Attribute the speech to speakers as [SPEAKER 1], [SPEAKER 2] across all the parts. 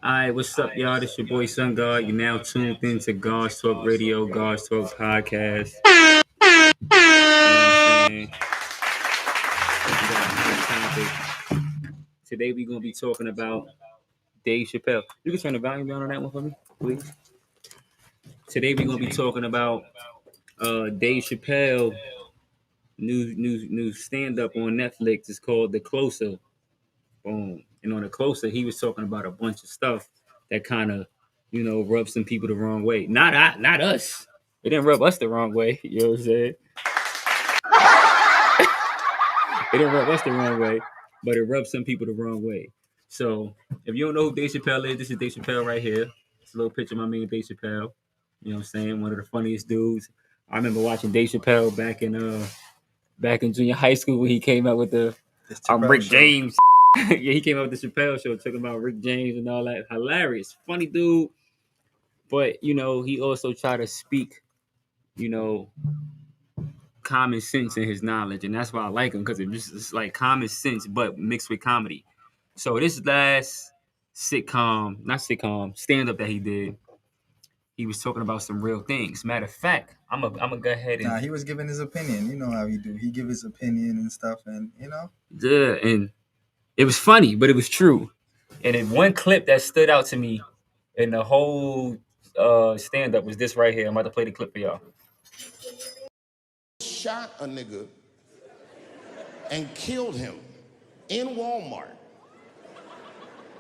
[SPEAKER 1] Alright, what's up, y'all? This your boy Sun God. You're now tuned into God's Talk Radio, God's Talk Podcast. You know what I'm saying? We got a good topic. Today we're gonna be talking about Dave Chappelle. You can turn the volume down on that one for me, please. Today we're gonna be talking about Dave Chappelle new stand up on Netflix. It's called The Closer. Boom. And on The Closer, he was talking about a bunch of stuff that kind of, rubs some people the wrong way. Not us. It didn't rub us the wrong way. You know what I'm saying? It didn't rub us the wrong way, but it rubbed some people the wrong way. So if you don't know who Dave Chappelle is, this is Dave Chappelle right here. It's a little picture of my man Dave Chappelle. You know what I'm saying? One of the funniest dudes. I remember watching Dave Chappelle back in junior high school when he came out with the Rick
[SPEAKER 2] show.
[SPEAKER 1] James. Yeah, he came out with the Chappelle show talking about Rick James and all that. Hilarious, funny dude. But he also tried to speak, common sense in his knowledge, and that's why I like him because it's like common sense but mixed with comedy. So this last not sitcom, stand up that he did, he was talking about some real things. Matter of fact, I'm gonna go ahead and
[SPEAKER 2] he was giving his opinion. You know how he do. He give his opinion and stuff, and
[SPEAKER 1] yeah, and it was funny, but it was true. And then one clip that stood out to me in the whole stand up was this right here. I'm about to play the clip for y'all.
[SPEAKER 3] Shot a nigga and killed him in Walmart.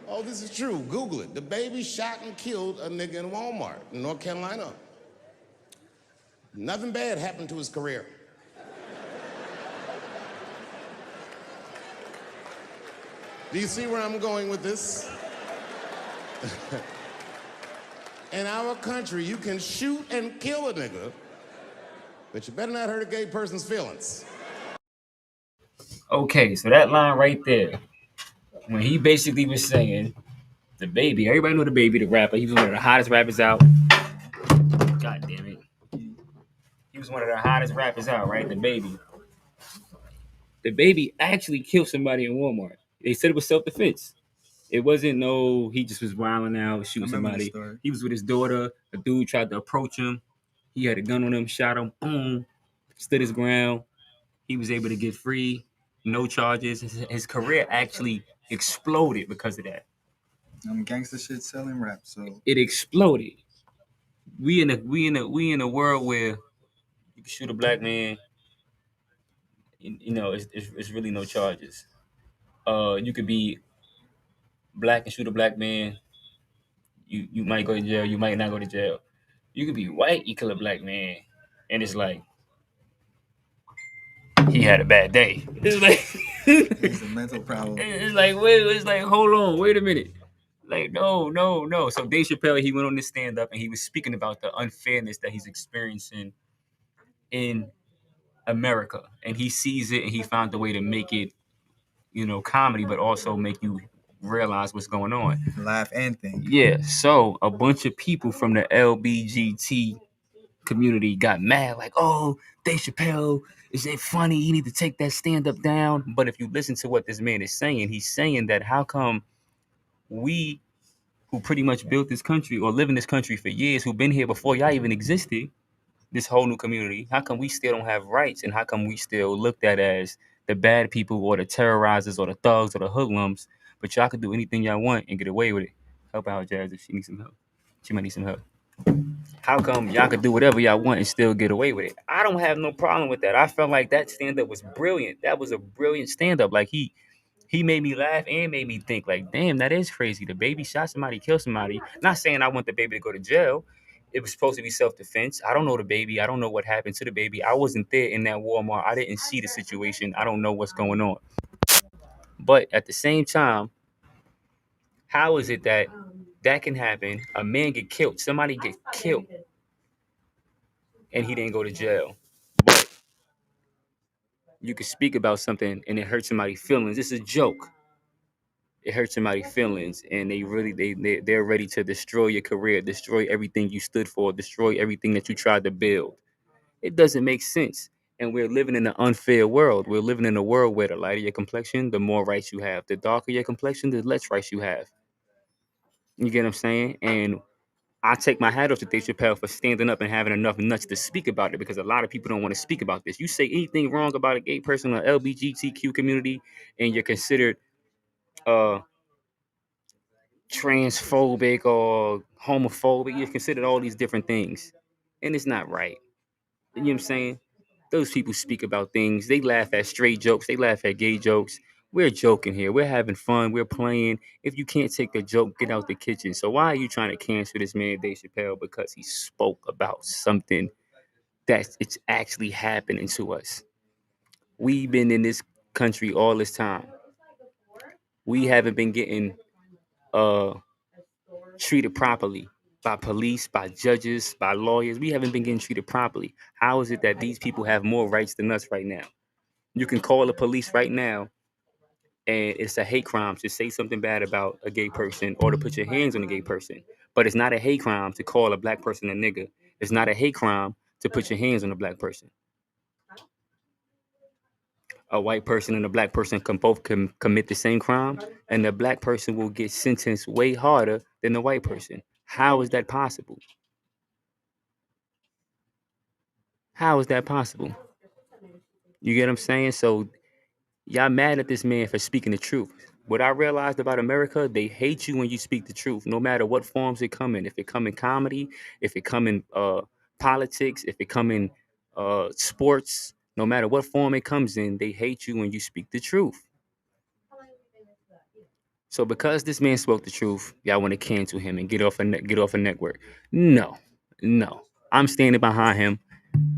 [SPEAKER 3] Oh, this is true. Google it. The baby shot and killed a nigga in Walmart in North Carolina. Nothing bad happened to his career. Do you see where I'm going with this? In our country, you can shoot and kill a nigga, but you better not hurt a gay person's feelings.
[SPEAKER 1] Okay, so that line right there, when he basically was saying the baby, everybody know the baby, the rapper. He was one of the hottest rappers out. God damn it. He was one of the hottest rappers out, right? The baby. The baby actually killed somebody in Walmart. They said it was self-defense. It wasn't he just was wilding out, shooting somebody. He was with his daughter. A dude tried to approach him. He had a gun on him, shot him, boom, stood his ground. He was able to get free, no charges. His career actually exploded because of that.
[SPEAKER 2] Gangster shit selling rap, so
[SPEAKER 1] it exploded. We in a world where you can shoot a black man. It's really no charges. You could be black and shoot a black man. You might go to jail. You might not go to jail. You could be white. You kill a black man, and it's like he had a bad day. It's like
[SPEAKER 2] it's a mental problem.
[SPEAKER 1] It's like hold on, wait a minute. Like no. So Dave Chappelle, he went on this stand up and he was speaking about the unfairness that he's experiencing in America, and he sees it and he found a way to make it, comedy, but also make you realize what's going on.
[SPEAKER 2] Laugh and think.
[SPEAKER 1] Yeah. So a bunch of people from the LBGT community got mad, like, "Oh, Dave Chappelle, is it funny? You need to take that stand up down." But if you listen to what this man is saying, he's saying that how come we, who pretty much built this country or live in this country for years, who've been here before y'all even existed, this whole new community, how come we still don't have rights, and how come we still looked at as the bad people or the terrorizers or the thugs or the hoodlums, but y'all could do anything y'all want and get away with it? Help out Jazz if she needs some help. She might need some help. How come y'all could do whatever y'all want and still get away with it? I don't have no problem with that. I felt like that stand-up was brilliant. That was a brilliant stand-up. Like he made me laugh and made me think, like, damn, that is crazy. The baby shot somebody, killed somebody. Not saying I want the baby to go to jail. It was supposed to be self-defense. I don't know the baby. I don't know what happened to the baby. I wasn't there in that Walmart. I didn't see the situation. I don't know what's going on. But at the same time, how is it that can happen? A man get killed. Somebody get killed. And he didn't go to jail. But you could speak about something and it hurts somebody's feelings. It's a joke. It hurts somebody's feelings, and they're ready to destroy your career, destroy everything you stood for, destroy everything that you tried to build. It doesn't make sense. And we're living in an unfair world. We're living in a world where the lighter your complexion, the more rights you have. The darker your complexion, the less rights you have. You get what I'm saying? And I take my hat off to Dave Chappelle for standing up and having enough nuts to speak about it, because a lot of people don't want to speak about this. You say anything wrong about a gay person or LGBTQ community, and you're considered uh transphobic or homophobic. You're considered all these different things, and it's not right. You know what I'm saying? Those people speak about things. They laugh at straight jokes. They laugh at gay jokes. We're joking here. We're having fun. We're playing. If you can't take a joke, get out the kitchen. So why are you trying to cancel this man, Dave Chappelle, because he spoke about something that it's actually happening to us? We've been in this country all this time. We haven't been getting uh treated properly by police, by judges, by lawyers. We haven't been getting treated properly. How is it that these people have more rights than us right now? You can call the police right now, and it's a hate crime to say something bad about a gay person or to put your hands on a gay person. But it's not a hate crime to call a black person a nigga. It's not a hate crime to put your hands on a black person. A white person and a black person can both commit the same crime, and the black person will get sentenced way harder than the white person. How is that possible? How is that possible? You get what I'm saying? So y'all mad at this man for speaking the truth. What I realized about America, they hate you when you speak the truth, no matter what forms it come in. If it come in comedy, if it come in politics, if it come in sports, no matter what form it comes in, they hate you when you speak the truth. So because this man spoke the truth, y'all want to cancel him and get off a network. No, no, I'm standing behind him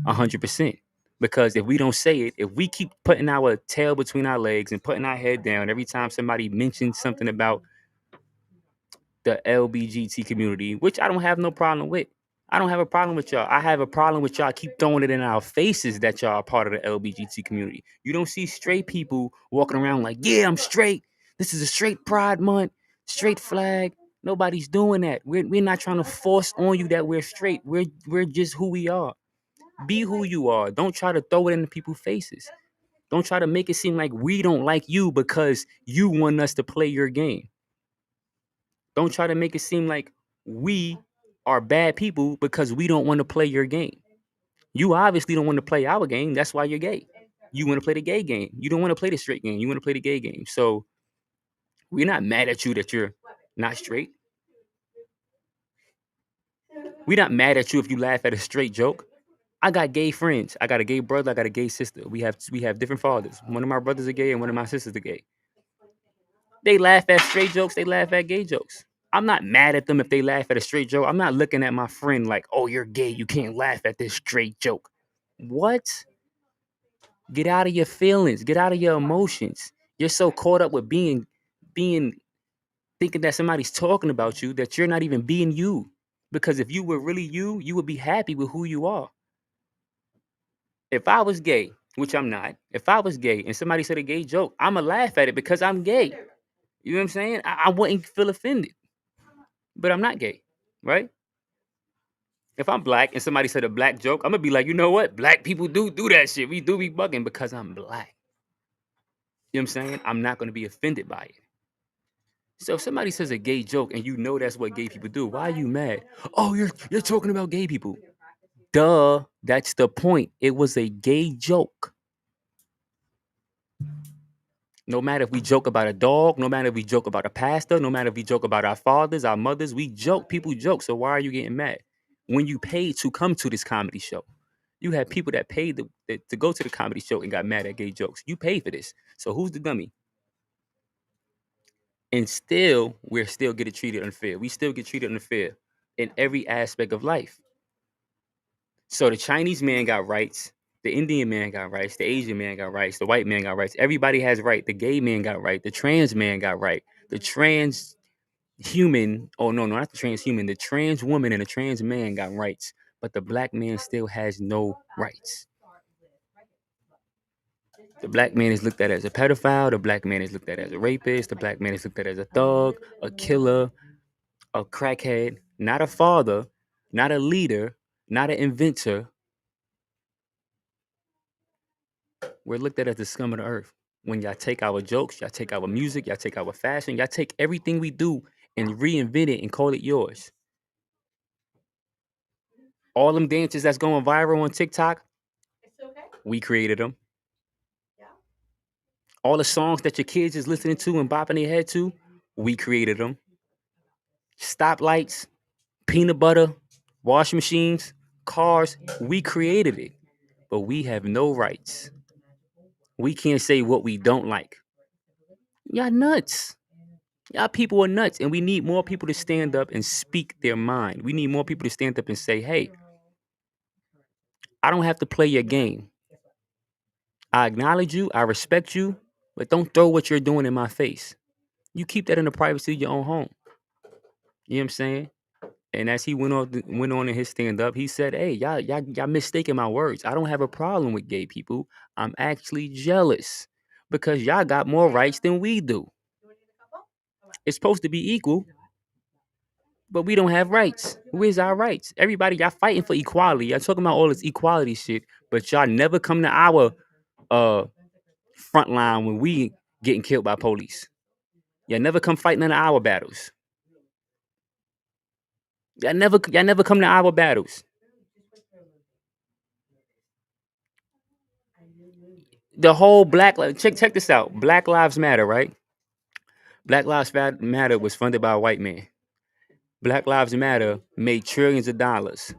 [SPEAKER 1] 100%. Because if we don't say it, if we keep putting our tail between our legs and putting our head down every time somebody mentions something about the LBGT community, which I don't have no problem with. I don't have a problem with y'all. I have a problem with y'all keep throwing it in our faces that y'all are part of the LBGT community. You don't see straight people walking around like, yeah, I'm straight. This is a straight pride month, straight flag. Nobody's doing that. We're not trying to force on you that we're straight. We're just who we are. Be who you are. Don't try to throw it in people's faces. Don't try to make it seem like we don't like you because you want us to play your game. Don't try to make it seem like we are bad people because we don't want to play your game. You obviously don't want to play our game. That's why you're gay. You want to play the gay game. You don't want to play the straight game. You want to play the gay game. So we're not mad at you that you're not straight. We're not mad at you if you laugh at a straight joke. I got gay friends. I got a gay brother. I got a gay sister. We have different fathers. One of my brothers are gay and one of my sisters are gay. They laugh at straight jokes. They laugh at gay jokes. I'm not mad at them if they laugh at a straight joke. I'm not looking at my friend like, oh, you're gay. You can't laugh at this straight joke. What? Get out of your feelings. Get out of your emotions. You're so caught up with being thinking that somebody's talking about you that you're not even being you. Because if you were really you, you would be happy with who you are. If I was gay, which I'm not, if I was gay and somebody said a gay joke, I'ma laugh at it because I'm gay. You know what I'm saying? I wouldn't feel offended, but I'm not gay, right? If I'm black and somebody said a black joke, I'm gonna be like, you know what? Black people do that shit. We do be bugging because I'm black. You know what I'm saying? I'm not gonna be offended by it. So if somebody says a gay joke and you know that's what gay people do, why are you mad? Oh, you're talking about gay people. Duh, that's the point. It was a gay joke. No matter if we joke about a dog, no matter if we joke about a pastor, no matter if we joke about our fathers, our mothers, we joke. People joke. So why are you getting mad? When you paid to come to this comedy show, you had people that paid to go to the comedy show and got mad at gay jokes. You paid for this. So who's the dummy? And still, we're still getting treated unfair. We still get treated unfair in every aspect of life. So the Chinese man got rights. The Indian man got rights. The Asian man got rights. The white man got rights. Everybody has right. The gay man got right. The trans man got right. The trans human, oh no, not the transhuman. The trans woman and the trans man got rights. But the black man still has no rights. The black man is looked at as a pedophile. The black man is looked at as a rapist. The black man is looked at as a thug, a killer, a crackhead, not a father, not a leader, not an inventor. We're looked at as the scum of the earth. When y'all take our jokes, y'all take our music, y'all take our fashion, y'all take everything we do and reinvent it and call it yours. All them dances that's going viral on TikTok, we created them. All the songs that your kids is listening to and bopping their head to, we created them. Stoplights, peanut butter, washing machines, cars, we created it. But we have no rights. We can't say what we don't like. Y'all nuts. Y'all people are nuts. And we need more people to stand up and speak their mind. We need more people to stand up and say, hey, I don't have to play your game. I acknowledge you, I respect you, but don't throw what you're doing in my face. You keep that in the privacy of your own home. You know what I'm saying? And as he went on in his stand up, he said, "Hey, y'all mistaking my words. I don't have a problem with gay people. I'm actually jealous because y'all got more rights than we do. It's supposed to be equal, but we don't have rights. Where's our rights? Everybody, y'all fighting for equality. Y'all talking about all this equality shit, but y'all never come to our uh front line when we getting killed by police. Y'all never come fight none of our battles. Y'all never come to our battles. The whole check this out. Black Lives Matter, right? Black Lives Matter was funded by a white man. Black Lives Matter made trillions of dollars.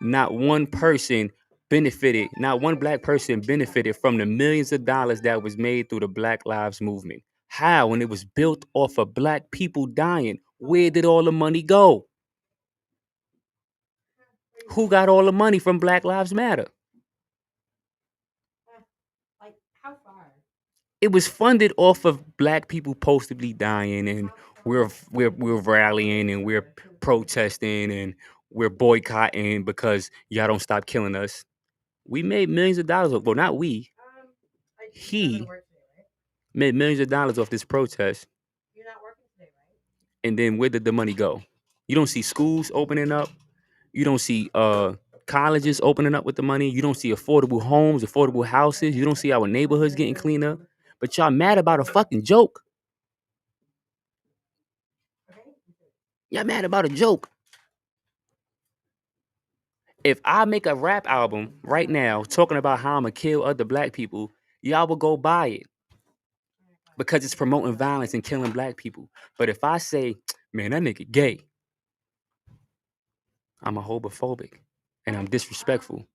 [SPEAKER 1] Not one person benefited, not one black person benefited from the millions of dollars that was made through the Black Lives movement. How? When it was built off of black people dying, where did all the money go? Who got all the money from Black Lives Matter? It was funded off of black people supposedly dying, and we're rallying and we're protesting and we're boycotting because y'all don't stop killing us. We made millions of dollars. Well, not we. He made millions of dollars off this protest. And then where did the money go? You don't see schools opening up. You don't see colleges opening up with the money. You don't see affordable homes, affordable houses. You don't see our neighborhoods getting cleaned up. But y'all mad about a fucking joke. Y'all mad about a joke. If I make a rap album right now talking about how I'm gonna kill other black people, y'all will go buy it because it's promoting violence and killing black people. But if I say, man, that nigga gay, I'm a homophobic and I'm disrespectful.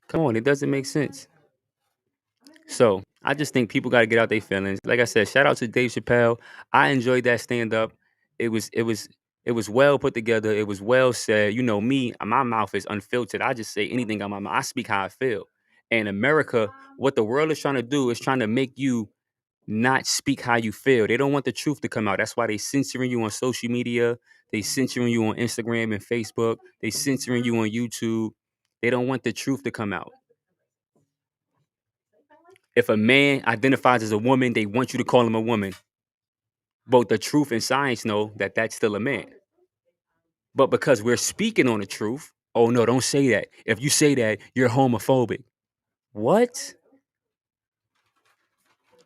[SPEAKER 1] Come on, it doesn't make sense. So I just think people got to get out their feelings. Like I said, shout out to Dave Chappelle. I enjoyed that stand up. It was well put together. It was well said. You know me, my mouth is unfiltered. I just say anything on my mouth. I speak how I feel. And America, what the world is trying to do is trying to make you not speak how you feel. They don't want the truth to come out. That's why they censoring you on social media. They censoring you on Instagram and Facebook. They censoring you on YouTube. They don't want the truth to come out. If a man identifies as a woman, they want you to call him a woman. Both the truth and science know that that's still a man. But because we're speaking on the truth, oh no, don't say that. If you say that, you're homophobic. What?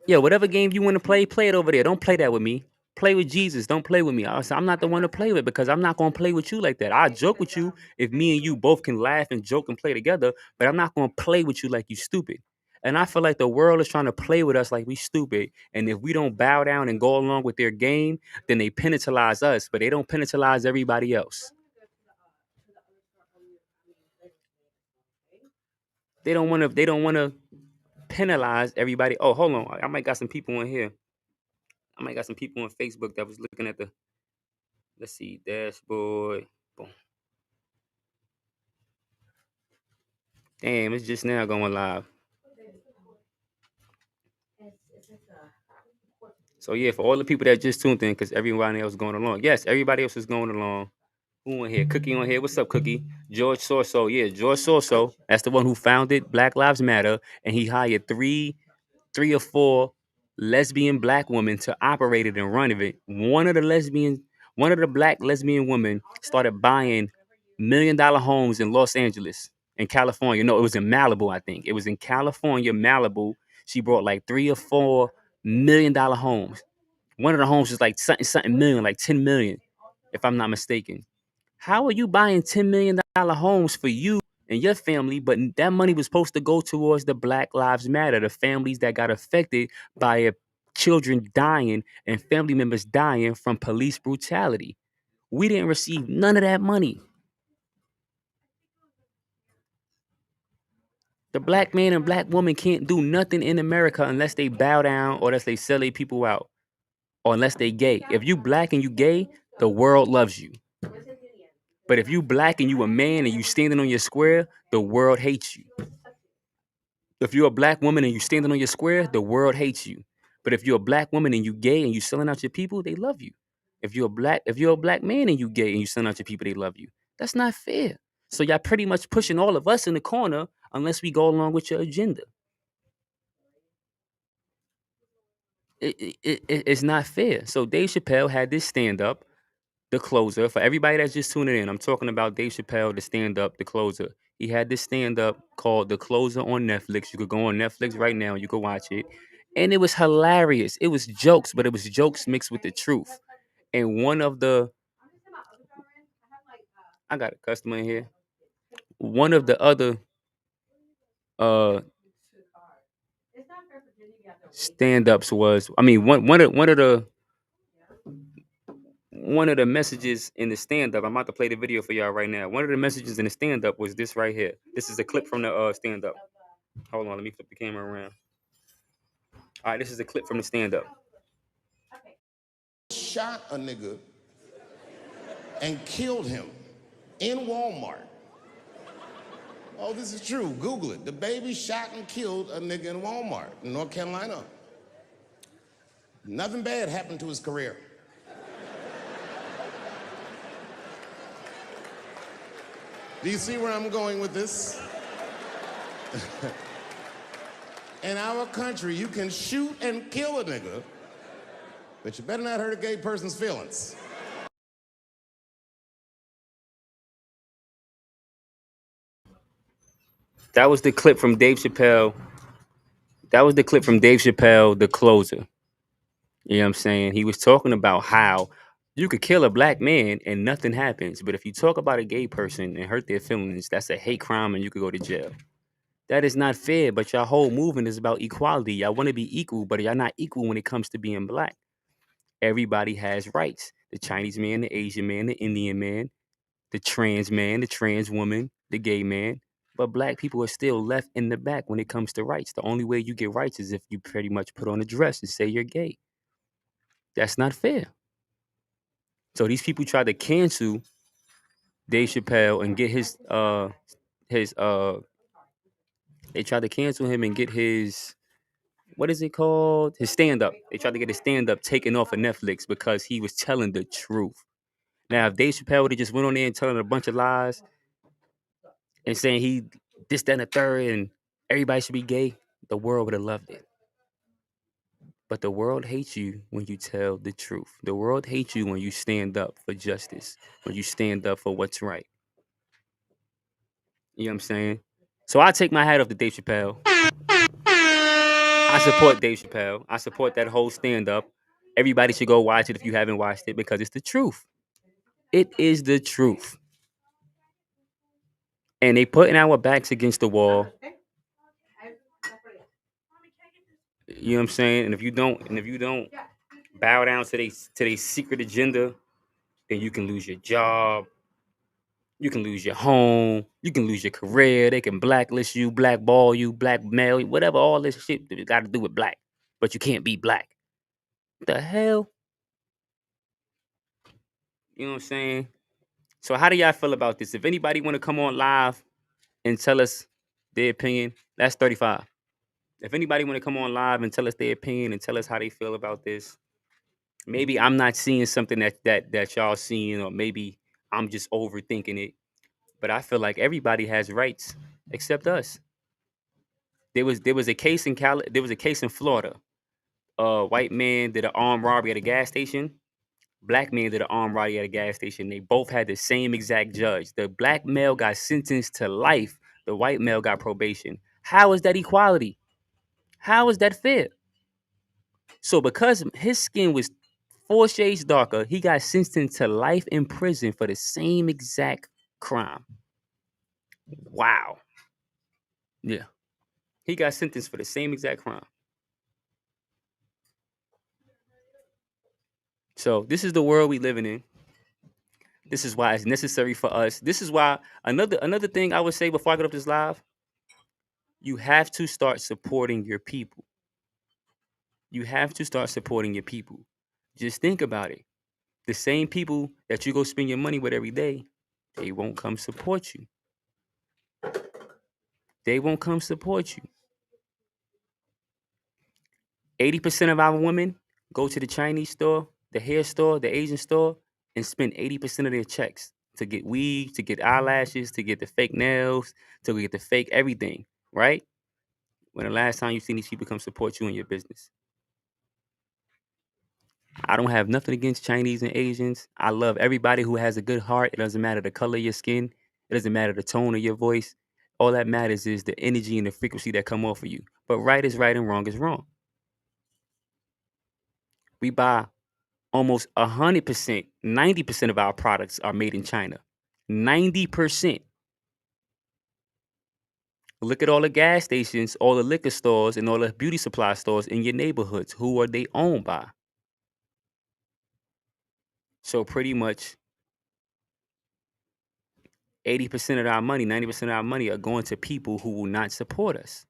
[SPEAKER 1] Yeah, whatever game you want to play it over there. Don't play that with me. Play with Jesus. Don't play with me. I'm not the one to play with because I'm not going to play with you like that. I joke with you if me and you both can laugh and joke and play together, but I'm not going to play with you like you stupid. And I feel like the world is trying to play with us like we stupid. And if we don't bow down and go along with their game, then they penalize us, but they don't penalize everybody else. They don't want to penalize everybody. Oh, hold on. I might got some people on here. I might got some people on Facebook that was looking at the, let's see, dashboard. Boom. Damn, it's just now going live. So yeah, for all the people that just tuned in, because everybody else is going along. Yes, everybody else is going along. Who on here? Cookie on here. What's up, Cookie? George Sorso. Yeah, George Sorso. That's the one who founded Black Lives Matter, and he hired three or four lesbian black women to operate it and run it. One of the black lesbian women started buying $1 million homes in Los Angeles, in California. No, it was in Malibu, I think. It was in California, Malibu. She bought like $3 or $4 million homes. One of the homes was like something million, like 10 million, if I'm not mistaken. How are you buying $10 million homes for you and your family, but that money was supposed to go towards the Black Lives Matter, the families that got affected by children dying and family members dying from police brutality? We didn't receive none of that money. The black man and black woman can't do nothing in America unless they bow down or unless they sell their people out or unless they gay. If you black and you gay, the world loves you. But if you black and you a man and you standing on your square, the world hates you. If you're a black woman and you standing on your square, the world hates you. But if you're a black woman and you gay and you selling out your people, they love you. If you're a black man and you gay and you selling out your people, they love you. That's not fair. So y'all pretty much pushing all of us in the corner unless we go along with your agenda. It's not fair. So Dave Chappelle had this stand up, The Closer. For everybody that's just tuning in, I'm talking about Dave Chappelle, the stand up, The Closer. He had this stand up called The Closer on Netflix. You could go on Netflix right now. You could watch it. And it was hilarious. It was jokes, but it was jokes mixed with the truth. And I got a customer in here. One of the other uh stand ups was, I mean, one of the messages in the stand up. I'm about to play the video for y'all right now. One of the messages in the stand up was this right here. This is a clip from the stand up. Hold on, let me flip the camera around. All right, this is a clip from the stand up.
[SPEAKER 3] Shot a nigga and killed him in Walmart. Oh, this is true. Google it. The baby shot and killed a nigga in Walmart in North Carolina. Nothing bad happened to his career. Do you see where I'm going with this? In our country, you can shoot and kill a nigga, but you better not hurt a gay person's feelings.
[SPEAKER 1] That was the clip from Dave Chappelle. That was the clip from Dave Chappelle, The Closer. You know what I'm saying? He was talking about how you could kill a black man and nothing happens. But if you talk about a gay person and hurt their feelings, that's a hate crime and you could go to jail. That is not fair, but your whole movement is about equality. Y'all want to be equal, but y'all not equal when it comes to being black. Everybody has rights. The Chinese man, the Asian man, the Indian man, the trans man, the trans woman, the gay man. But black people are still left in the back when it comes to rights. The only way you get rights is if you pretty much put on a dress and say you're gay. That's not fair. So these people try to cancel Dave Chappelle and get his they tried to cancel him and get his, what is it called? His stand up. They tried to get his stand up taken off of Netflix because he was telling the truth. Now, if Dave Chappelle would have just went on there and telling a bunch of lies and saying he this, that, and the third, and everybody should be gay, the world would have loved it. But the world hates you when you tell the truth. The world hates you when you stand up for justice, when you stand up for what's right. You know what I'm saying? So I take my hat off to Dave Chappelle. I support Dave Chappelle. I support that whole stand up. Everybody should go watch it if you haven't watched it because it's the truth. It is the truth. And they putting our backs against the wall. You know what I'm saying? And if you don't bow down to their secret agenda, then you can lose your job, you can lose your home, you can lose your career, they can blacklist you, blackball you, blackmail you, whatever, all this shit that got to do with black. But you can't be black. What the hell? You know what I'm saying? So how do y'all feel about this? If anybody want to come on live and tell us their opinion, that's 35. If anybody want to come on live and tell us their opinion and tell us how they feel about this, maybe I'm not seeing something that y'all seeing, or maybe I'm just overthinking it. But I feel like everybody has rights except us. There was a case in there was a case in Florida. A white man did an armed robbery at a gas station. Black man did an armed robbery at a gas station. They both had the same exact judge. The black male got sentenced to life. The white male got probation. How is that equality? How is that fair? So because his skin was 4 shades darker, he got sentenced to life in prison for the same exact crime. Wow. Yeah. He got sentenced for the same exact crime. So this is the world we living in. This is why it's necessary for us. This is why another thing I would say before I get up this live, you have to start supporting your people. You have to start supporting your people. Just think about it. The same people that you go spend your money with every day, they won't come support you. They won't come support you. 80% of our women go to the Chinese store, the hair store, the Asian store, and spend 80% of their checks to get weave, to get eyelashes, to get the fake nails, to get the fake everything, right? When the last time you seen these people come support you in your business? I don't have nothing against Chinese and Asians. I love everybody who has a good heart. It doesn't matter the color of your skin. It doesn't matter the tone of your voice. All that matters is the energy and the frequency that come off of you. But right is right and wrong is wrong. We buy almost 100%, 90% of our products are made in China. 90%. Look at all the gas stations, all the liquor stores, and all the beauty supply stores in your neighborhoods. Who are they owned by? So pretty much 80% of our money, 90% of our money are going to people who will not support us.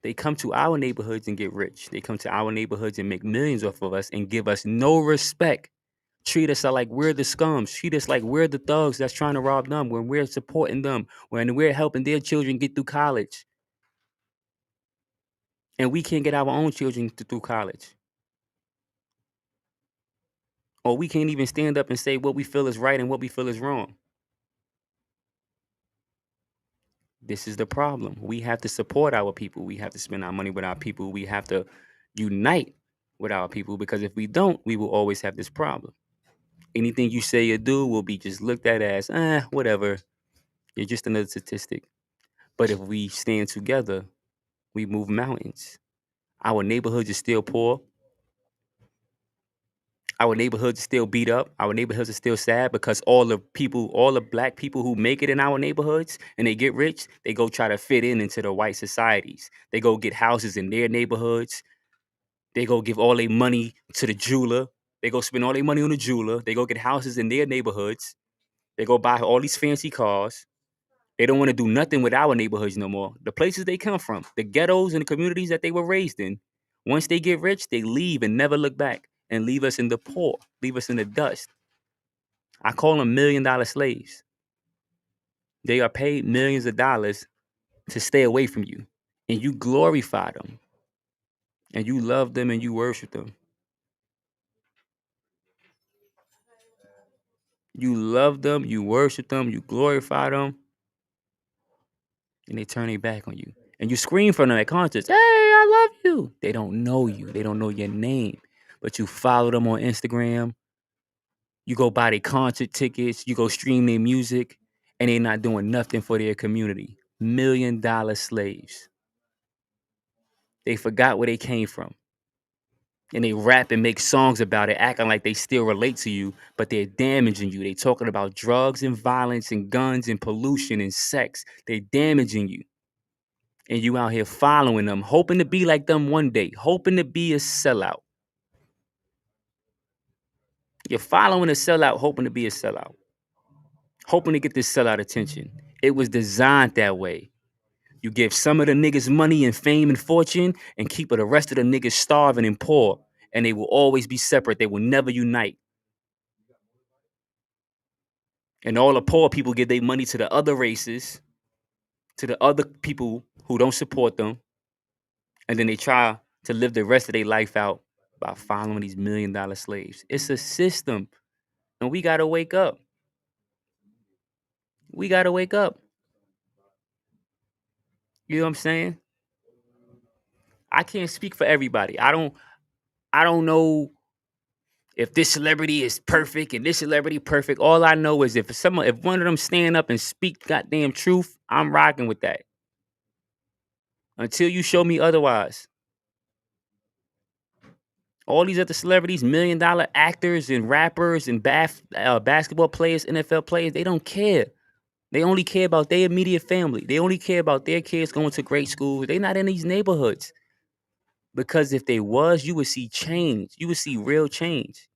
[SPEAKER 1] They come to our neighborhoods and get rich. They come to our neighborhoods and make millions off of us and give us no respect. Treat us like we're the scums. Treat us like we're the thugs that's trying to rob them when we're supporting them, when we're helping their children get through college. And we can't get our own children through college. Or we can't even stand up and say what we feel is right and what we feel is wrong. This is the problem. We have to support our people. We have to spend our money with our people. We have to unite with our people, because if we don't, we will always have this problem. Anything you say or do will be just looked at as, whatever. You're just another statistic. But if we stand together, we move mountains. Our neighborhoods are still poor. Our neighborhoods are still beat up. Our neighborhoods are still sad because all the black people who make it in our neighborhoods and they get rich, they go try to fit in into the white societies. They go get houses in their neighborhoods. They go give all their money to the jeweler. They go spend all their money on the jeweler. They go get houses in their neighborhoods. They go buy all these fancy cars. They don't want to do nothing with our neighborhoods no more. The places they come from, the ghettos and the communities that they were raised in. Once they get rich, they leave and never look back and leave us in the poor, leave us in the dust. I call them $1 million slaves. They are paid millions of dollars to stay away from you. And you glorify them. And you love them and you worship them. You love them, you worship them, you glorify them. And they turn their back on you. And you scream from them at concerts, "Hey, I love you." They don't know you. They don't know your name. But you follow them on Instagram. You go buy their concert tickets. You go stream their music. And they're not doing nothing for their community. $1 million slaves. They forgot where they came from. And they rap and make songs about it, acting like they still relate to you, but they're damaging you. They talking about drugs and violence and guns and pollution and sex. They're damaging you. And you out here following them, hoping to be like them one day, hoping to be a sellout. You're following a sellout, hoping to be a sellout, hoping to get this sellout attention. It was designed that way. You give some of the niggas money and fame and fortune and keep the rest of the niggas starving and poor. And they will always be separate. They will never unite. And all the poor people give their money to the other races, to the other people who don't support them. And then they try to live the rest of their life out by following these $1 million slaves. It's a system. And we got to wake up. We got to wake up. You know what I'm saying? I can't speak for everybody. I don't know if this celebrity is perfect and this celebrity perfect. All I know is if one of them stand up and speak goddamn truth, I'm rocking with that. Until you show me otherwise. All these other celebrities, $1 million actors and rappers and basketball players, NFL players, they don't care. They only care about their immediate family. They only care about their kids going to great schools. They're not in these neighborhoods. Because if they was, you would see change. You would see real change.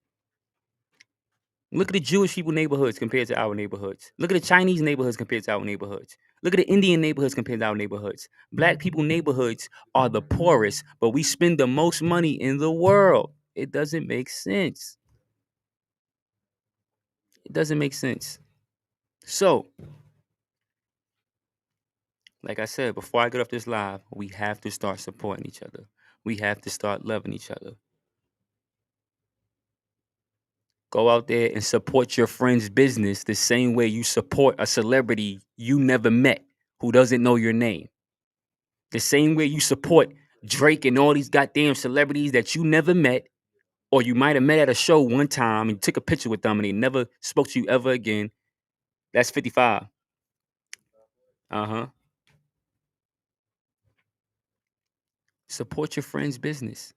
[SPEAKER 1] Look at the Jewish people neighborhoods compared to our neighborhoods. Look at the Chinese neighborhoods compared to our neighborhoods. Look at the Indian neighborhoods compared to our neighborhoods. Black people neighborhoods are the poorest, but we spend the most money in the world. It doesn't make sense. It doesn't make sense. So, like I said, before I get off this live, we have to start supporting each other. We have to start loving each other. Go out there and support your friend's business the same way you support a celebrity you never met who doesn't know your name. The same way you support Drake and all these goddamn celebrities that you never met, or you might have met at a show one time and took a picture with them and they never spoke to you ever again. That's 55. Uh-huh. Support your friend's business.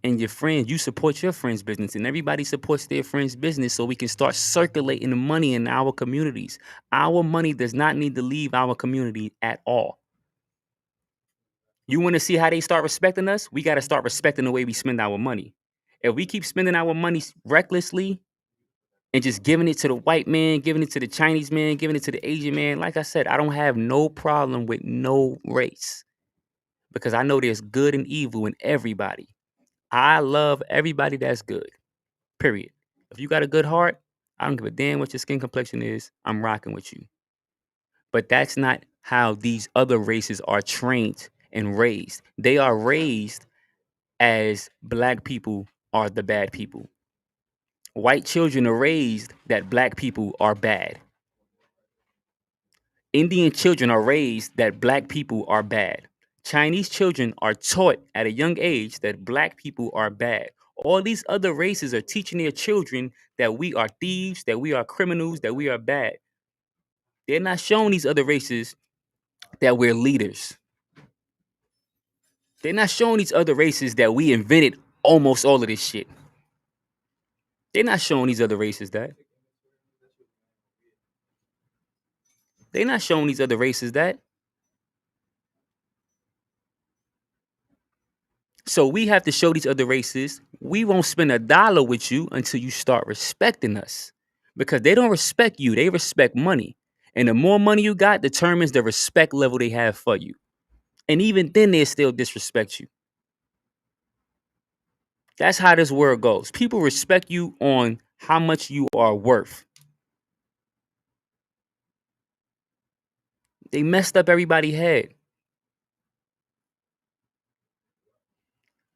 [SPEAKER 1] And your friend, you support your friend's business, and everybody supports their friend's business so we can start circulating the money in our communities. Our money does not need to leave our community at all. You want to see how they start respecting us? We got to start respecting the way we spend our money. If we keep spending our money recklessly and just giving it to the white man, giving it to the Chinese man, giving it to the Asian man, like I said, I don't have no problem with no race because I know there's good and evil in everybody. I love everybody that's good, period. If you got a good heart, I don't give a damn what your skin complexion is. I'm rocking with you. But that's not how these other races are trained and raised. They are raised as black people are the bad people. White children are raised that black people are bad. Indian children are raised that black people are bad. Chinese children are taught at a young age that black people are bad. All these other races are teaching their children that we are thieves, that we are criminals, that we are bad. They're not showing these other races that we're leaders. They're not showing these other races that we invented almost all of this shit. They're not showing these other races that. They're not showing these other races that. So we have to show these other races we won't spend $1 with you until you start respecting us. Because they don't respect you, they respect money. And the more money you got determines the respect level they have for you. And even then they still disrespect you. That's how this world goes. People respect you on how much you are worth. They messed up everybody's head.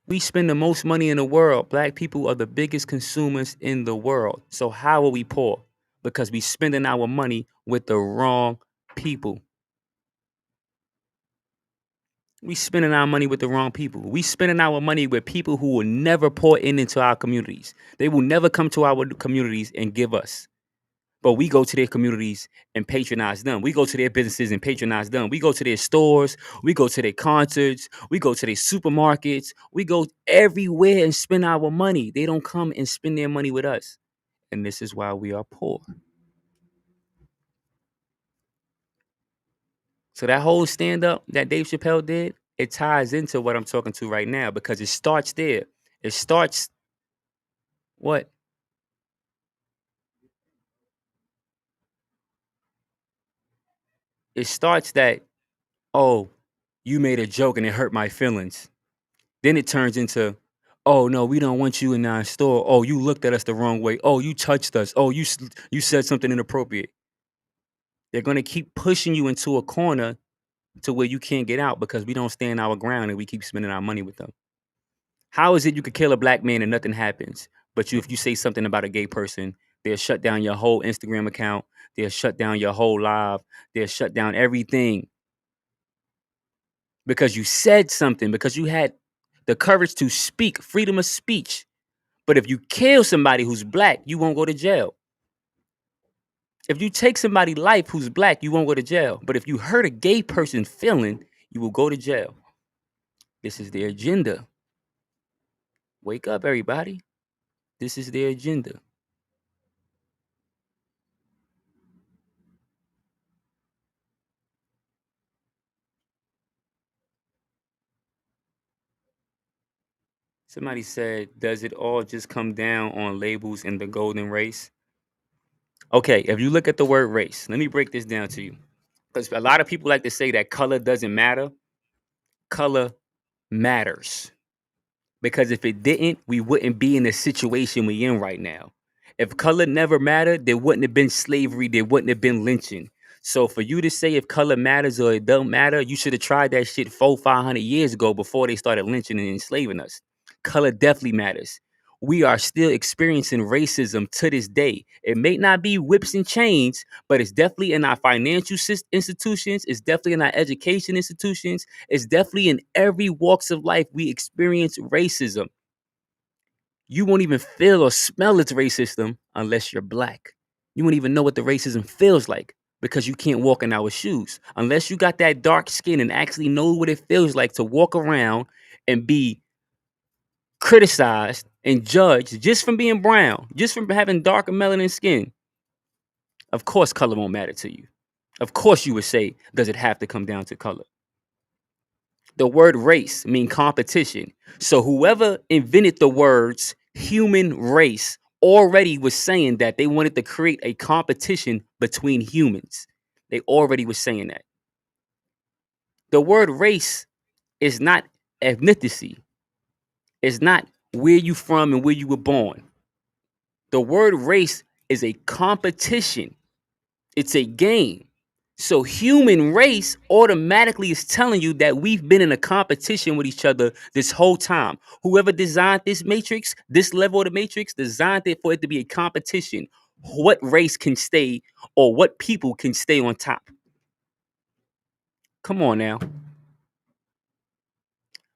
[SPEAKER 1] We spend the most money in the world. Black people are the biggest consumers in the world. So how are we poor? Because we spending our money with the wrong people. We spending our money with the wrong people. We spending our money with people who will never pour into our communities. They will never come to our communities and give us. But we go to their communities and patronize them. We go to their businesses and patronize them. We go to their stores. We go to their concerts. We go to their supermarkets. We go everywhere and spend our money. They don't come and spend their money with us. And this is why we are poor. So that whole stand-up that Dave Chappelle did, it ties into what I'm talking to right now because it starts there. It starts what? It starts that, oh, you made a joke and it hurt my feelings. Then it turns into, oh no, we don't want you in our store. Oh, you looked at us the wrong way. Oh, you touched us. Oh, you said something inappropriate. They're gonna keep pushing you into a corner to where you can't get out because we don't stand our ground and we keep spending our money with them. How is it you could kill a black man and nothing happens, but if you say something about a gay person, they'll shut down your whole Instagram account. They'll shut down your whole live. They'll shut down everything because you said something, because you had the courage to speak, freedom of speech. But if you kill somebody who's black, you won't go to jail. If you take somebody's life who's black, you won't go to jail. But if you hurt a gay person's feeling, you will go to jail. This is their agenda. Wake up, everybody. This is their agenda. Somebody said, does it all just come down on labels in the golden race? Okay, if you look at the word race, let me break this down to you. Because a lot of people like to say that color doesn't matter. Color matters. Because if it didn't, we wouldn't be in the situation we in right now. If color never mattered, there wouldn't have been slavery, there wouldn't have been lynching. So for you to say if color matters or it don't matter, you should have tried that shit 400-500 years ago before they started lynching and enslaving us. Color definitely matters. We are still experiencing racism to this day. It may not be whips and chains, but it's definitely in our financial institutions. It's definitely in our education institutions. It's definitely in every walks of life we experience racism. You won't even feel or smell its racism unless you're black. You won't even know what the racism feels like because you can't walk in our shoes. Unless you got that dark skin and actually know what it feels like to walk around and be criticized and judged just from being brown, just from having darker melanin skin. Of course, color won't matter to you. Of course, you would say, does it have to come down to color? The word race means competition. So whoever invented the words human race already was saying that they wanted to create a competition between humans. They already was saying that. The word race is not ethnicity. It's not where you from and where you were born. The word race is a competition. It's a game. So human race automatically is telling you that we've been in a competition with each other this whole time. Whoever designed this matrix, this level of the matrix, designed it for it to be a competition. What race can stay or what people can stay on top? Come on now.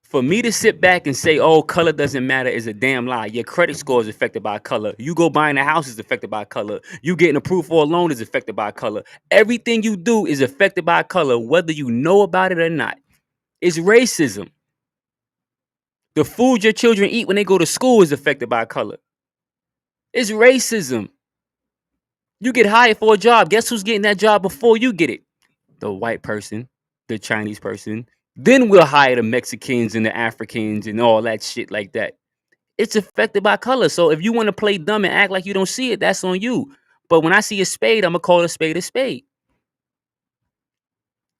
[SPEAKER 1] For me to sit back and say, oh, color doesn't matter is a damn lie. Your credit score is affected by color. You go buying a house is affected by color. You getting approved for a loan is affected by color. Everything you do is affected by color, whether you know about it or not. It's racism. The food your children eat when they go to school is affected by color. It's racism. You get hired for a job. Guess who's getting that job before you get it? The white person, the Chinese person. Then we'll hire the Mexicans and the Africans and all that shit like that. It's affected by color. So if you want to play dumb and act like you don't see it, that's on you. But when I see a spade, I'm going to call a spade a spade.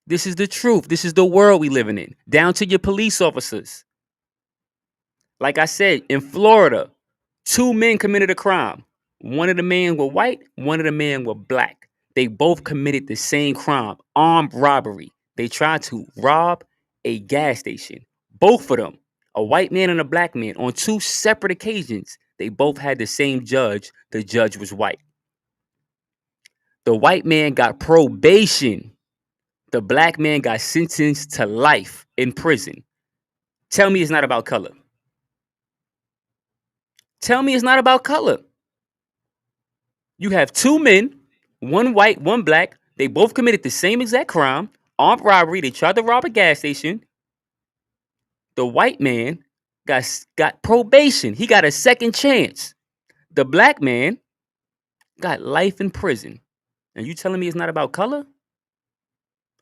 [SPEAKER 1] This is the truth. This is the world we living in. Down to your police officers. Like I said, in Florida, 2 men committed a crime. One of the men were white, one of the men were black. They both committed the same crime, armed robbery. They tried to rob a gas station. Both of them, a white man and a black man, on 2 separate occasions. They both had the same judge. The judge was white. The white man got probation. The black man got sentenced to life in prison. Tell me it's not about color. Tell me it's not about color. You have 2 men, one white, one black. They both committed the same exact crime, armed robbery. They tried to rob a gas station. The white man got probation. He got a second chance. The black man got life in prison. And you telling me it's not about color?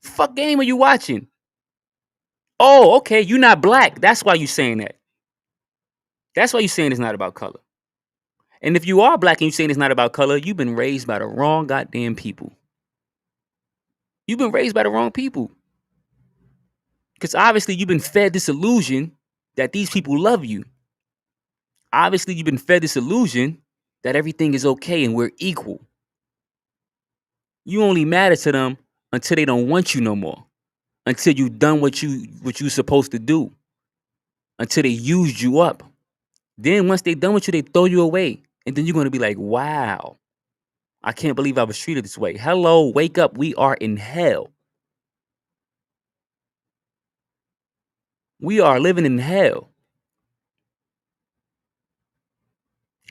[SPEAKER 1] Fuck game are you watching? Oh, okay, you're not black. That's why you saying that. That's why you saying it's not about color. And if you are black and you saying it's not about color, you've been raised by the wrong goddamn people. You've been raised by the wrong people. Because obviously you've been fed this illusion that these people love you. Obviously you've been fed this illusion that everything is okay and we're equal. You only matter to them until they don't want you no more. Until you done what you supposed to do. Until they used you up. Then once they done with you, they throw you away. And then you're going to be like, wow, I can't believe I was treated this way. Hello, wake up. We are in hell. We are living in hell.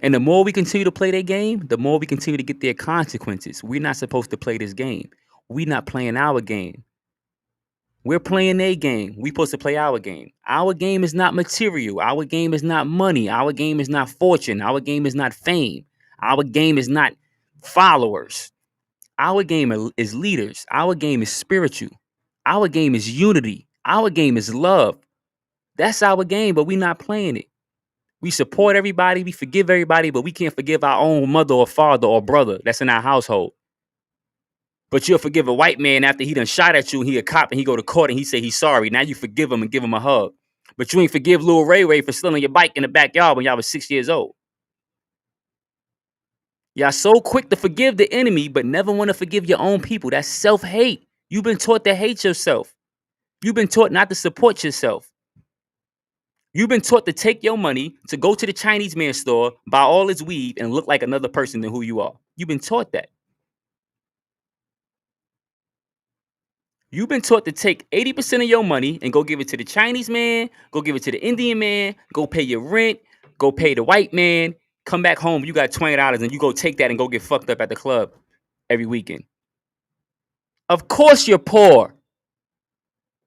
[SPEAKER 1] And the more we continue to play their game, the more we continue to get their consequences. We're not supposed to play this game. We're not playing our game. We're playing their game. We supposed to play our game. Our game is not material. Our game is not money. Our game is not fortune. Our game is not fame. Our game is not followers. Our game is leaders. Our game is spiritual. Our game is unity. Our game is love. That's our game, but we not playing it. We support everybody. We forgive everybody, but we can't forgive our own mother or father or brother that's in our household. But you'll forgive a white man after he done shot at you and he a cop and he go to court and he say he's sorry. Now you forgive him and give him a hug. But you ain't forgive Lil Ray Ray for stealing your bike in the backyard when y'all was 6 years old. Y'all so quick to forgive the enemy, but never want to forgive your own people. That's self-hate. You've been taught to hate yourself. You've been taught not to support yourself. You've been taught to take your money, to go to the Chinese man store, buy all his weed, and look like another person than who you are. You've been taught that. You've been taught to take 80% of your money and go give it to the Chinese man, go give it to the Indian man, go pay your rent, go pay the white man, come back home, you got $20 and you go take that and go get fucked up at the club every weekend. Of course you're poor.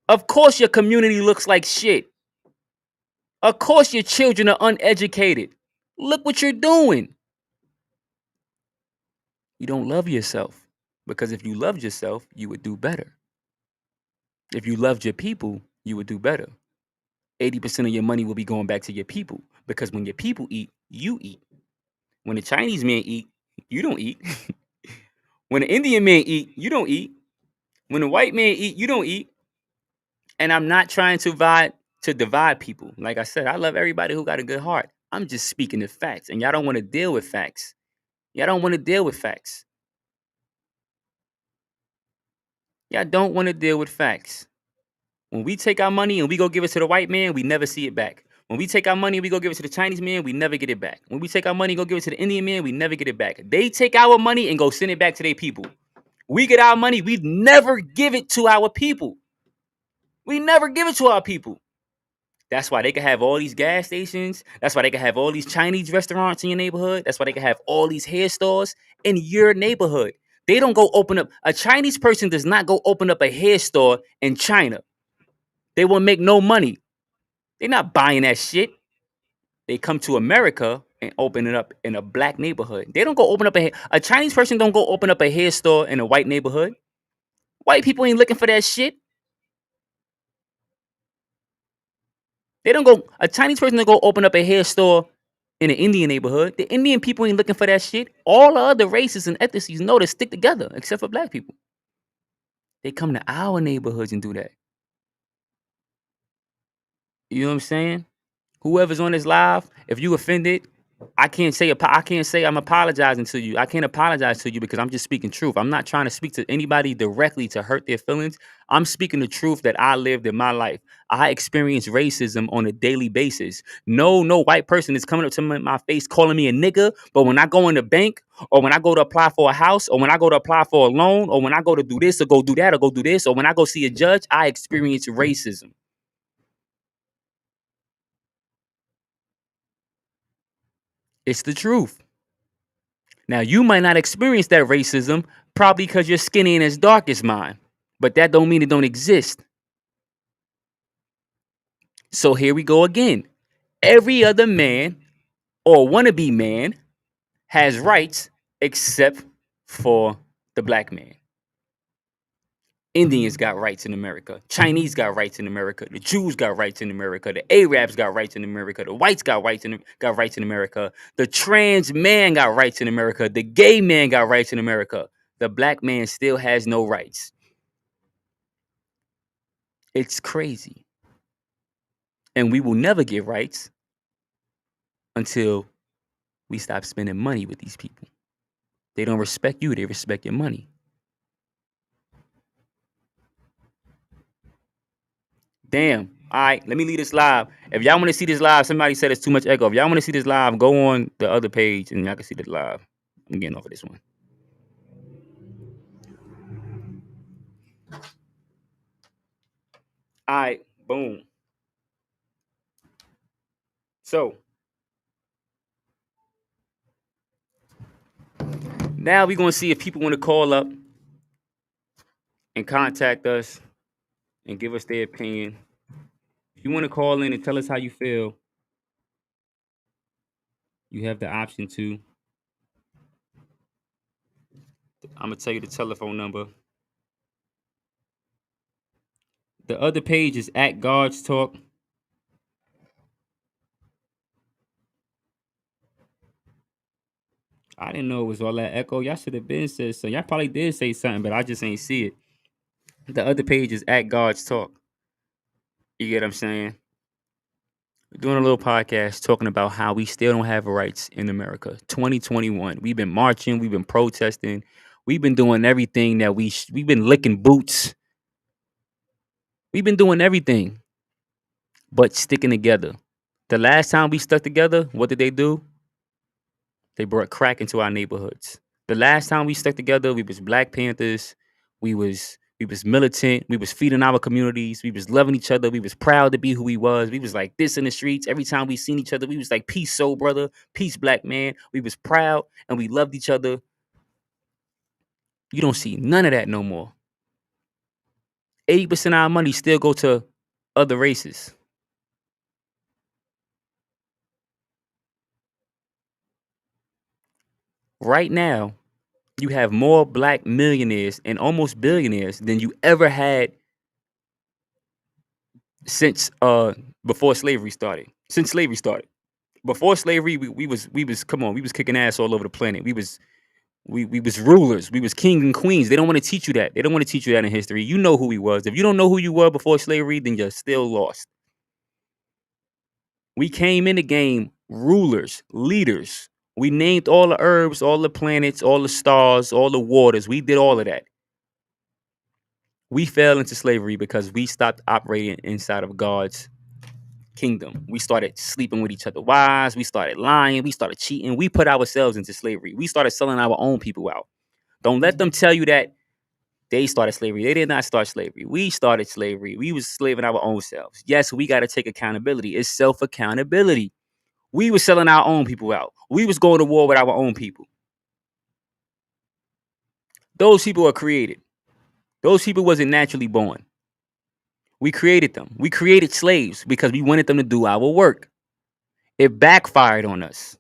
[SPEAKER 1] Of course your community looks like shit. Of course your children are uneducated. Look what you're doing. You don't love yourself. Because if you loved yourself, you would do better. If you loved your people, you would do better. 80% of your money will be going back to your people. Because when your people eat, you eat. When the Chinese man eat, you don't eat. When the Indian man eat, you don't eat. When the white man eat, you don't eat. And I'm not trying to divide people. Like I said, I love everybody who got a good heart. I'm just speaking the facts. And y'all don't want to deal with facts. Y'all don't want to deal with facts. Y'all don't want to deal with facts. When we take our money and we go give it to the white man, we never see it back. When we take our money and we go give it to the Chinese man, we never get it back. When we take our money and go give it to the Indian man, we never get it back. They take our money and go send it back to their people. We get our money, we never give it to our people. We never give it to our people. That's why they can have all these gas stations. That's why they can have all these Chinese restaurants in your neighborhood. That's why they can have all these hair stores in your neighborhood. They don't go open up. A Chinese person does not go open up a hair store in China. They won't make no money. They're not buying that shit. They come to America and open it up in a black neighborhood. They don't go open up a Chinese person don't go open up a hair store in a white neighborhood. White people ain't looking for that shit. They don't go a Chinese person don't go open up a hair store in an Indian neighborhood. The Indian people ain't looking for that shit. All the other races and ethnicities know to stick together, except for black people. They come to our neighborhoods and do that. You know what I'm saying? Whoever's on this live, if you offended, I can't say I'm apologizing to you. I can't apologize to you because I'm just speaking truth. I'm not trying to speak to anybody directly to hurt their feelings. I'm speaking the truth that I lived in my life. I experience racism on a daily basis. No white person is coming up to my face calling me a nigga. But when I go in the bank or when I go to apply for a house or when I go to apply for a loan or when I go to do this or go do that or go do this or when I go see a judge, I experience racism. It's the truth. Now, you might not experience that racism probably because your skin ain't as dark as mine, but that don't mean it don't exist. So here we go again. Every other man or wannabe man has rights except for the black man. Indians got rights in America. Chinese got rights in America. The Jews got rights in America. The Arabs got rights in America. The whites got rights in America. The trans man got rights in America. The gay man got rights in America. The black man still has no rights. It's crazy. And we will never get rights until we stop spending money with these people. They don't respect you. They respect your money. Damn. All right, let me leave this live. If y'all want to see this live, somebody said it's too much echo. If y'all want to see this live, go on the other page and y'all can see this live. I'm getting off of this one. All right, boom. So now we're going to see if people want to call up and contact us and give us their opinion. If you want to call in and tell us how you feel, you have the option to. I'm gonna tell you the telephone number. The other page is at God's Talk. I didn't know it was all that echo. Y'all should have been said so. Y'all probably did say something, but I just ain't see it. The other page is at God's Talk. You get what I'm saying? We're doing a little podcast talking about how we still don't have rights in America. 2021. We've been marching. We've been protesting. We've been doing everything that we've been licking boots. We've been doing everything but sticking together. The last time we stuck together, what did they do? They brought crack into our neighborhoods. The last time we stuck together, we was Black Panthers. We was militant. We was feeding our communities. We was loving each other. We was proud to be who we was. We was like this in the streets. Every time we seen each other, we was like, peace, soul brother, peace, black man. We was proud and we loved each other. You don't see none of that no more. 80% of our money still go to other races. Right now, you have more black millionaires and almost billionaires than you ever had since before slavery started. Since slavery started. Before slavery, we was come on, we was kicking ass all over the planet. We was rulers. We was king and queens. They don't want to teach you that. They don't want to teach you that in history. You know who we was. If you don't know who you were before slavery, then you're still lost. We came in the game rulers, leaders. We named all the herbs, all the planets, all the stars, all the waters. We did all of that. We fell into slavery because we stopped operating inside of God's kingdom. We started sleeping with each other wives. We started lying. We started cheating. We put ourselves into slavery. We started selling our own people out. Don't let them tell you that they started slavery. They did not start slavery. We started slavery. We was slaving our own selves. Yes, we got to take accountability. It's self-accountability. We was selling our own people out. We was going to war with our own people. Those people are created. Those people wasn't naturally born. We created them. We created slaves because we wanted them to do our work. It backfired on us.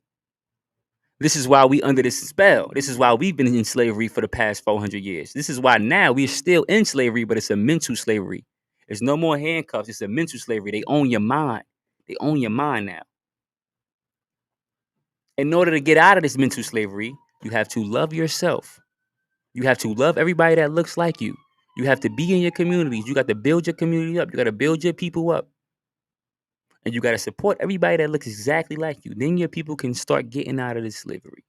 [SPEAKER 1] This is why we under this spell. This is why we've been in slavery for the past 400 years. This is why now we're still in slavery, but it's a mental slavery. There's no more handcuffs. It's a mental slavery. They own your mind. They own your mind now. In order to get out of this mental slavery, you have to love yourself. You have to love everybody that looks like you. You have to be in your communities. You got to build your community up. You got to build your people up. And you got to support everybody that looks exactly like you. Then your people can start getting out of this slavery.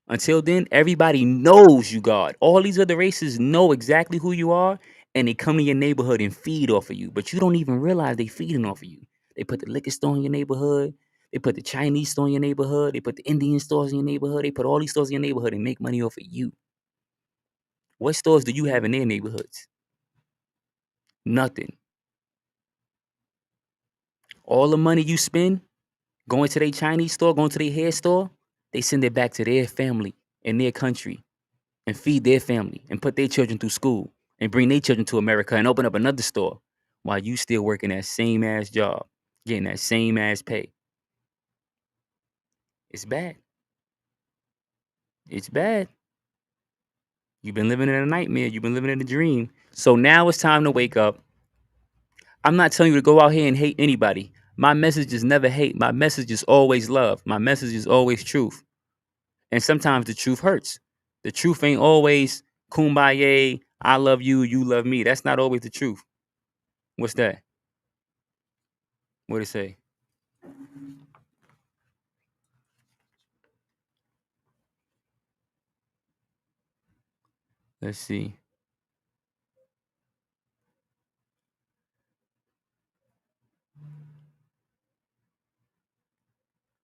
[SPEAKER 1] Until then, everybody knows you God. All these other races know exactly who you are, and they come to your neighborhood and feed off of you. But you don't even realize they feeding off of you. They put the liquor store in your neighborhood. They put the Chinese store in your neighborhood. They put the Indian stores in your neighborhood. They put all these stores in your neighborhood and make money off of you. What stores do you have in their neighborhoods? Nothing. All the money you spend going to their Chinese store, going to their hair store, they send it back to their family and their country and feed their family and put their children through school and bring their children to America and open up another store while you still working that same ass job, getting that same ass pay. It's bad. It's bad. You've been living in a nightmare. You've been living in a dream. So now it's time to wake up. I'm not telling you to go out here and hate anybody. My message is never hate. My message is always love. My message is always truth. And sometimes the truth hurts. The truth ain't always kumbaya, I love you, you love me. That's not always the truth. What's that? What it say? Let's see.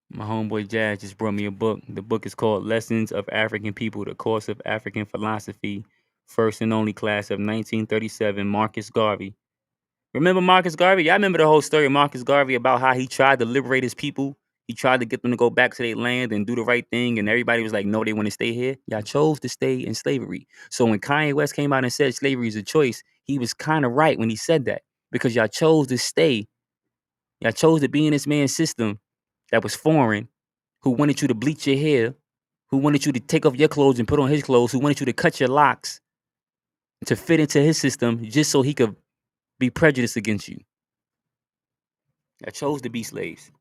[SPEAKER 1] My homeboy Jazz just brought me a book. The book is called Lessons of African People, the Course of African Philosophy, first and only class of 1937, Marcus Garvey. Remember Marcus Garvey? Y'all remember the whole story of Marcus Garvey about how he tried to liberate his people He tried to get them to go back to their land and do the right thing, and everybody was like, no, they want to stay here. Y'all chose to stay in slavery. So when Kanye West came out and said slavery is a choice, he was kind of right when he said that, because y'all chose to stay. Y'all chose to be in this man's system that was foreign, who wanted you to bleach your hair, who wanted you to take off your clothes and put on his clothes, who wanted you to cut your locks to fit into his system just so he could be prejudiced against you. I chose to be slaves.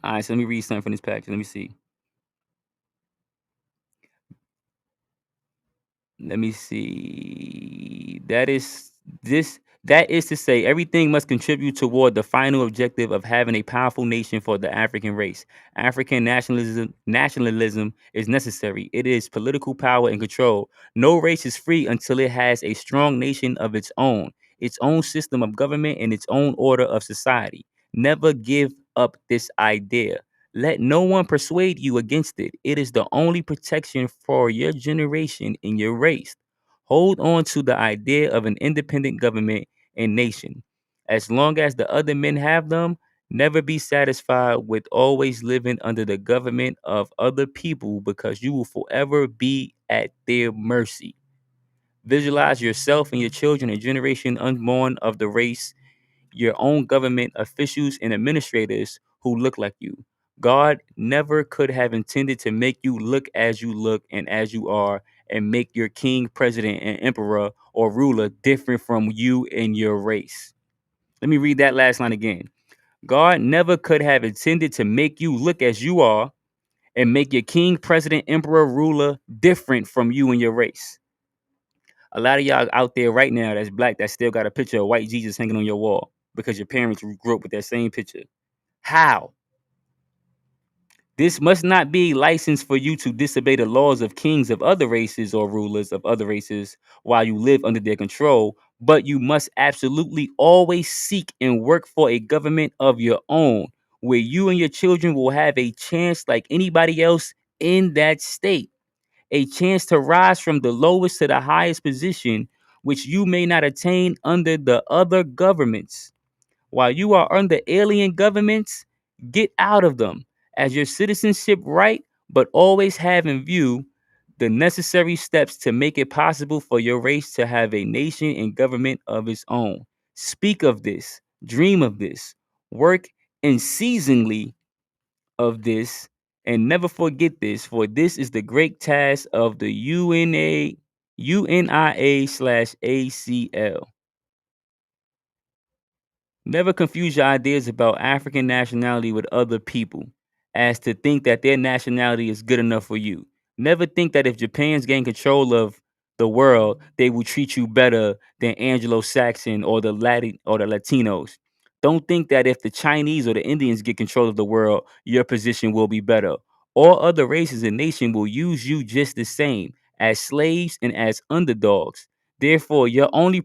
[SPEAKER 1] All right, so let me read something from this package. Let me see. Let me see. That is to say, everything must contribute toward the final objective of having a powerful nation for the African race. African nationalism is necessary. It is political power and control. No race is free until it has a strong nation of its own system of government, and its own order of society. Never give up this idea. Let no one persuade you against it. It is the only protection for your generation and your race. Hold on to the idea of an independent government and nation. As long as the other men have them, never be satisfied with always living under the government of other people, because you will forever be at their mercy. Visualize yourself and your children, a generation unborn of the race, your own government officials and administrators who look like you. God never could have intended to make you look as you look and as you are, and make your king, president, and emperor or ruler different from you and your race. Let me read that last line again. God never could have intended to make you look as you are and make your king, president, emperor, ruler different from you and your race. A lot of y'all out there right now that's black that still got a picture of white Jesus hanging on your wall because your parents grew up with that same picture. How? This must not be license for you to disobey the laws of kings of other races or rulers of other races while you live under their control, but you must absolutely always seek and work for a government of your own, where you and your children will have a chance like anybody else in that state, a chance to rise from the lowest to the highest position, which you may not attain under the other governments. While you are under alien governments, get out of them as your citizenship right, but always have in view the necessary steps to make it possible for your race to have a nation and government of its own. Speak of this, dream of this, work unceasingly of this, and never forget this, for this is the great task of the UNIA/ACL. Never confuse your ideas about African nationality with other people, as to think that their nationality is good enough for you. Never think that if Japan's gain control of the world, they will treat you better than Anglo-Saxon or the Latin or the Latinos. Don't think that if the Chinese or the Indians get control of the world, your position will be better. All other races and nations will use you just the same, as slaves and as underdogs. Therefore, your only